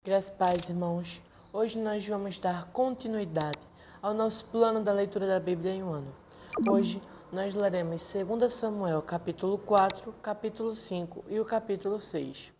Graças a paz, irmãos. Hoje nós vamos dar continuidade ao nosso plano da leitura da Bíblia em um ano. Hoje nós leremos 2 Samuel, capítulo 4, capítulo 5 e o capítulo 6.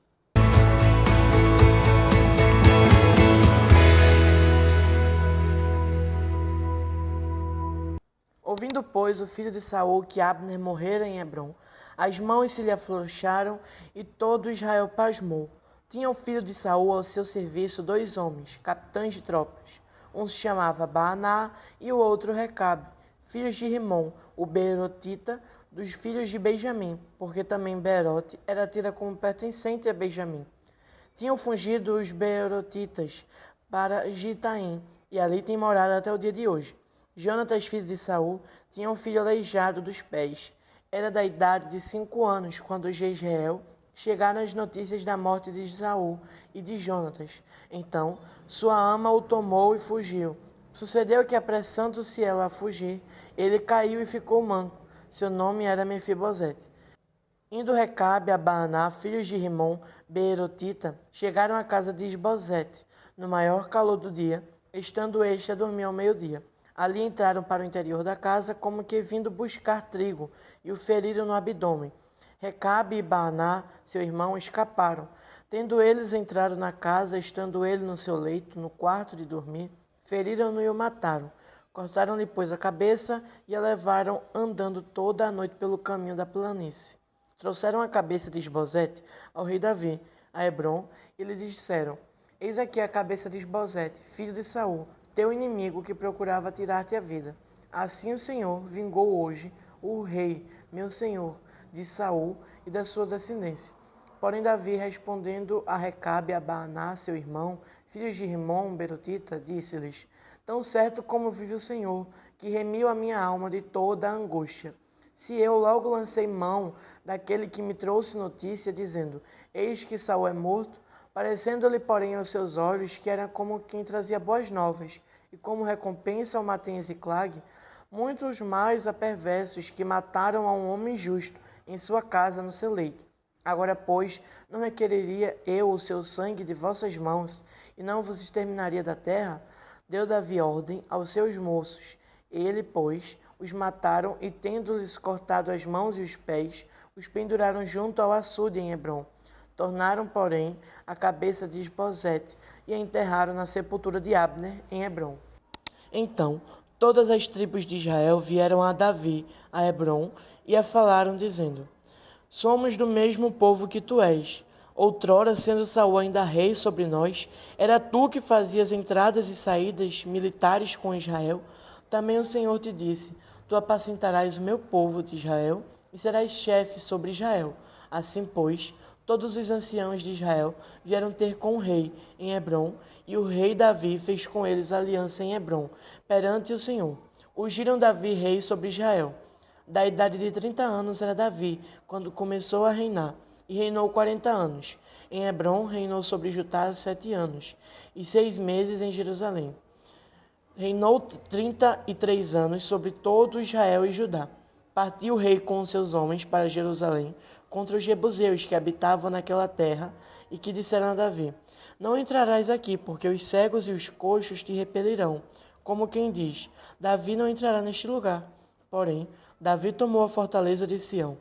Ouvindo, pois, o filho de Saul que Abner morrera em Hebrom, as mãos se lhe afrouxaram e todo Israel pasmou. Tinha o filho de Saul ao seu serviço 2 homens, capitães de tropas. Um se chamava Baaná e o outro Recabe, filhos de Rimom, o beerotita, dos filhos de Benjamim, porque também Beerote era tida como pertencente a Benjamim. Tinham fugido os beerotitas para Gitaim, e ali têm morado até o dia de hoje. Jonatas, filho de Saul, tinha um filho aleijado dos pés. Era da idade de 5 anos, quando Jezreel chegaram as notícias da morte de Saul e de Jonatas. Então, sua ama o tomou e fugiu. Sucedeu que, apressando-se ela a fugir, ele caiu e ficou manco. Seu nome era Mefibosete. Indo Recabe a Baaná, filhos de Rimom, beerotita, chegaram à casa de Isbosete, no maior calor do dia, estando este a dormir ao meio-dia. Ali entraram para o interior da casa, como que vindo buscar trigo, e o feriram no abdômen. Recabe e Baaná, seu irmão, escaparam. Tendo eles entrado na casa, estando ele no seu leito, no quarto de dormir, feriram-no e o mataram. Cortaram-lhe, pois, a cabeça e a levaram andando toda a noite pelo caminho da planície. Trouxeram a cabeça de Isbosete ao rei Davi, a Hebrom, e lhe disseram: Eis aqui a cabeça de Isbosete, filho de Saul, teu inimigo que procurava tirar-te a vida. Assim o Senhor vingou hoje o rei, meu senhor, de Saul e da sua descendência. Porém Davi, respondendo a Recabe e a Baaná, seu irmão, filhos de Rimom, beerotita, disse-lhes: Tão certo como vive o Senhor, que remiu a minha alma de toda a angústia. Se eu logo lancei mão daquele que me trouxe notícia, dizendo: Eis que Saul é morto, parecendo-lhe, porém, aos seus olhos que era como quem trazia boas novas, e como recompensa ao matem em Ziclag, muitos mais a perversos que mataram a um homem justo em sua casa no seu leito. Agora, pois, não requereria eu o seu sangue de vossas mãos, e não vos exterminaria da terra? Deu Davi ordem aos seus moços. Ele, pois, os mataram e, tendo-lhes cortado as mãos e os pés, os penduraram junto ao açude em Hebrom. Tornaram, porém, a cabeça de Isbosete e a enterraram na sepultura de Abner em Hebrom. Então, todas as tribos de Israel vieram a Davi, a Hebrom, e a falaram, dizendo: Somos do mesmo povo que tu és. Outrora, sendo Saul ainda rei sobre nós, era tu que fazias entradas e saídas militares com Israel. Também o Senhor te disse: Tu apacentarás o meu povo de Israel e serás chefe sobre Israel. Assim, pois, todos os anciãos de Israel vieram ter com o rei em Hebrom, e o rei Davi fez com eles aliança em Hebrom, perante o Senhor. Ungiram Davi rei sobre Israel. Da idade de 30 anos era Davi, quando começou a reinar, e reinou 40 anos. Em Hebrom reinou sobre Judá 7 anos, e 6 meses em Jerusalém. Reinou 33 anos sobre todo Israel e Judá. Partiu o rei com os seus homens para Jerusalém, contra os jebuseus que habitavam naquela terra, e que disseram a Davi: Não entrarás aqui, porque os cegos e os coxos te repelirão. Como quem diz: Davi não entrará neste lugar. Porém, Davi tomou a fortaleza de Sião.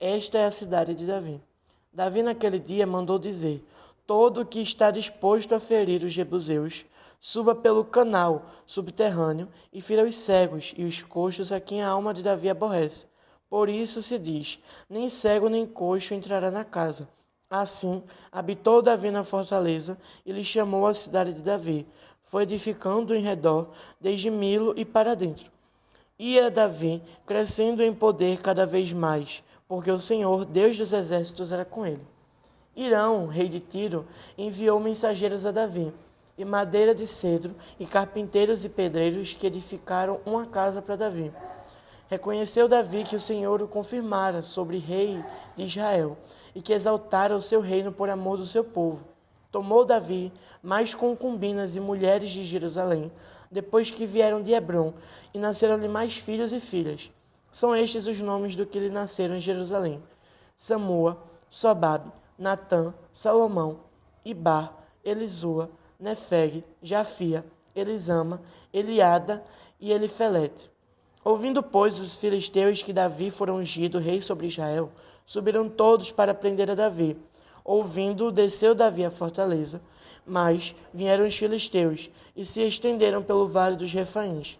Esta é a cidade de Davi. Davi naquele dia mandou dizer: Todo o que está disposto a ferir os jebuseus, suba pelo canal subterrâneo e fira os cegos e os coxos a quem a alma de Davi aborrece. Por isso se diz: Nem cego nem coxo entrará na casa. Assim, habitou Davi na fortaleza e lhe chamou a cidade de Davi. Foi edificando em redor, desde Milo e para dentro. Ia Davi crescendo em poder cada vez mais, porque o Senhor, Deus dos exércitos, era com ele. Irão, rei de Tiro, enviou mensageiros a Davi, e madeira de cedro, e carpinteiros e pedreiros que edificaram uma casa para Davi. Reconheceu Davi que o Senhor o confirmara sobre rei de Israel, e que exaltara o seu reino por amor do seu povo. Tomou Davi mais concubinas e mulheres de Jerusalém, depois que vieram de Hebrom, e nasceram-lhe mais filhos e filhas. São estes os nomes do que lhe nasceram em Jerusalém: Samua, Sobabe, Natã, Salomão, Ibar, Elisua, Nefeg, Jafia, Elisama, Eliada e Elifelete. Ouvindo, pois, os filisteus que Davi fora ungido rei sobre Israel, subiram todos para prender a Davi. Ouvindo, desceu Davi à fortaleza, mas vieram os filisteus e se estenderam pelo vale dos Refaíns.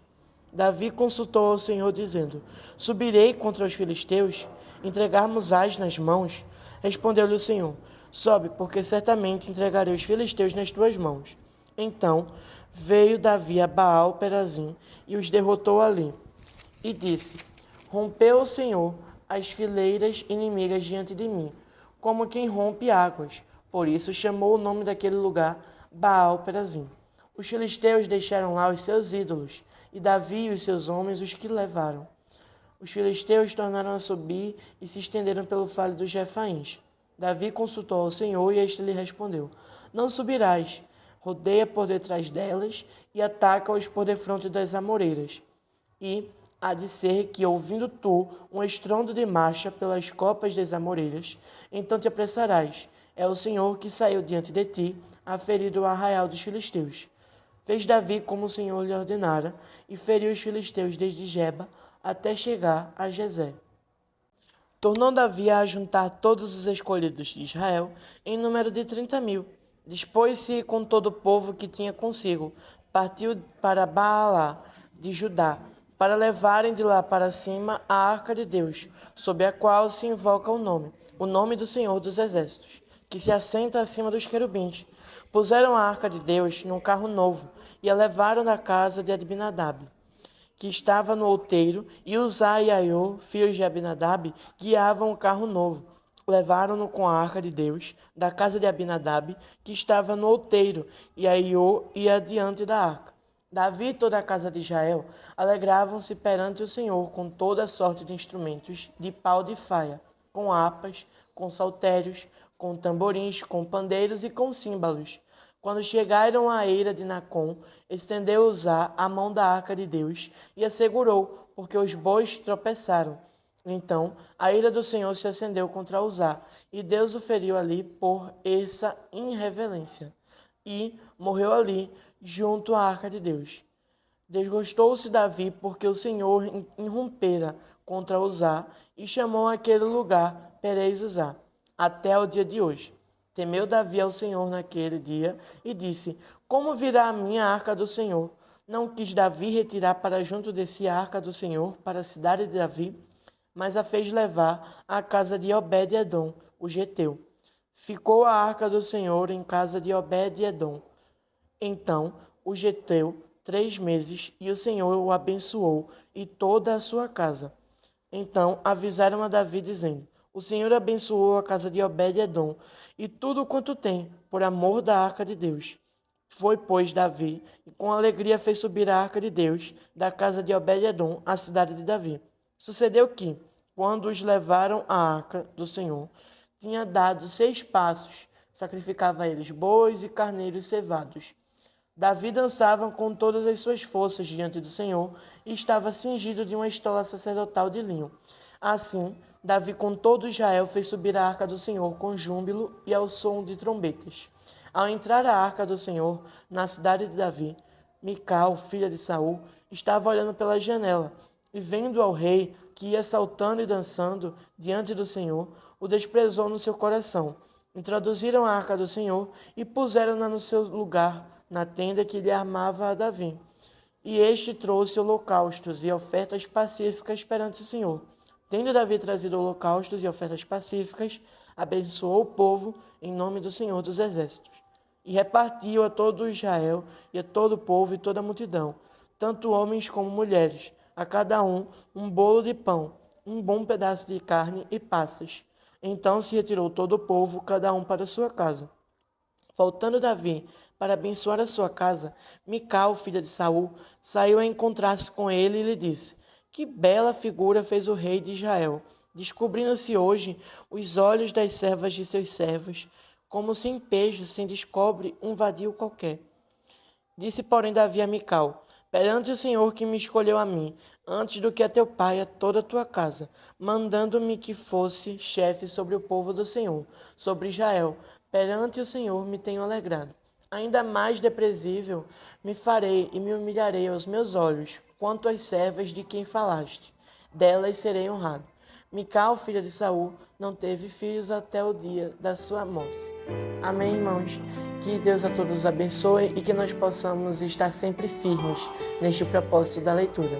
Davi consultou ao Senhor, dizendo: Subirei contra os filisteus? Entregarmos-ás nas mãos? Respondeu-lhe o Senhor: Sobe, porque certamente entregarei os filisteus nas tuas mãos. Então veio Davi a Baal-Perazim e os derrotou ali. E disse: Rompeu o Senhor as fileiras inimigas diante de mim, como quem rompe águas. Por isso chamou o nome daquele lugar Baal-Perazim. Os filisteus deixaram lá os seus ídolos, e Davi e os seus homens os que levaram. Os filisteus tornaram a subir e se estenderam pelo vale dos Refaíns. Davi consultou ao Senhor, e este lhe respondeu: Não subirás, rodeia por detrás delas e ataca-os por defronte das amoreiras. E há de ser que, ouvindo tu um estrondo de marcha pelas copas das amoreiras, então te apressarás. É o Senhor que saiu diante de ti, a ferir o arraial dos filisteus. Fez Davi como o Senhor lhe ordenara, e feriu os filisteus desde Geba até chegar a Jezé. Tornou Davi a ajuntar todos os escolhidos de Israel, em número de 30.000. Dispôs-se com todo o povo que tinha consigo, partiu para Baalá de Judá, para levarem de lá para cima a arca de Deus, sob a qual se invoca o nome do Senhor dos Exércitos, que se assenta acima dos querubins. Puseram a arca de Deus num carro novo e a levaram da casa de Abinadab, que estava no outeiro, e Uzá e Aiô, filhos de Abinadab, guiavam o carro novo. Levaram-no com a arca de Deus da casa de Abinadab, que estava no outeiro, e Aiô ia diante da arca. Davi e toda a casa de Israel alegravam-se perante o Senhor com toda sorte de instrumentos de pau de faia, com harpas, com saltérios, com tamborins, com pandeiros e com símbalos. Quando chegaram à eira de Nacon, estendeu Uzá a mão da arca de Deus e a segurou, porque os bois tropeçaram. Então a ira do Senhor se acendeu contra Uzá, e Deus o feriu ali por essa irreverência, e morreu ali, junto à arca de Deus. Desgostou-se Davi, porque o Senhor irrompera contra Uzá, e chamou aquele lugar Perez Uzá, até o dia de hoje. Temeu Davi ao Senhor naquele dia, e disse: Como virá a minha arca do Senhor? Não quis Davi retirar para junto de si a arca do Senhor, para a cidade de Davi, mas a fez levar à casa de Obed-edom, o geteu. Ficou a arca do Senhor em casa de Obed-edom. Então o geteu 3 meses, e o Senhor o abençoou e toda a sua casa. Então avisaram a Davi, dizendo: O Senhor abençoou a casa de Obed-edom e tudo quanto tem, por amor da arca de Deus. Foi, pois, Davi, e com alegria fez subir a arca de Deus da casa de Obed-edom à cidade de Davi. Sucedeu que, quando os levaram à arca do Senhor, tinha dado 6 passos, sacrificava a eles bois e carneiros cevados. Davi dançava com todas as suas forças diante do Senhor e estava cingido de uma estola sacerdotal de linho. Assim, Davi com todo Israel fez subir a arca do Senhor com júbilo e ao som de trombetas. Ao entrar a arca do Senhor na cidade de Davi, Mical, filha de Saul, estava olhando pela janela, e vendo ao rei, que ia saltando e dançando diante do Senhor, o desprezou no seu coração. Introduziram a arca do Senhor e puseram-na no seu lugar, na tenda que lhe armava a Davi. E este trouxe holocaustos e ofertas pacíficas perante o Senhor. Tendo Davi trazido holocaustos e ofertas pacíficas, abençoou o povo em nome do Senhor dos Exércitos. E repartiu a todo Israel e a todo o povo e toda a multidão, tanto homens como mulheres, a cada um bolo de pão, um bom pedaço de carne e passas. Então se retirou todo o povo, cada um para sua casa. Voltando Davi para abençoar a sua casa, Mical, filha de Saul, saiu a encontrar-se com ele e lhe disse: Que bela figura fez o rei de Israel, descobrindo-se hoje os olhos das servas de seus servos, como sem pejo se descobre um vadio qualquer. Disse, porém, Davi a Mical: Perante o Senhor que me escolheu a mim, antes do que a teu pai e a toda a tua casa, mandando-me que fosse chefe sobre o povo do Senhor, sobre Israel, perante o Senhor me tenho alegrado. Ainda mais desprezível me farei e me humilharei aos meus olhos, quanto às servas de quem falaste. Delas serei honrado. Mical, filha de Saul, não teve filhos até o dia da sua morte. Amém, irmãos? Que Deus a todos abençoe e que nós possamos estar sempre firmes neste propósito da leitura.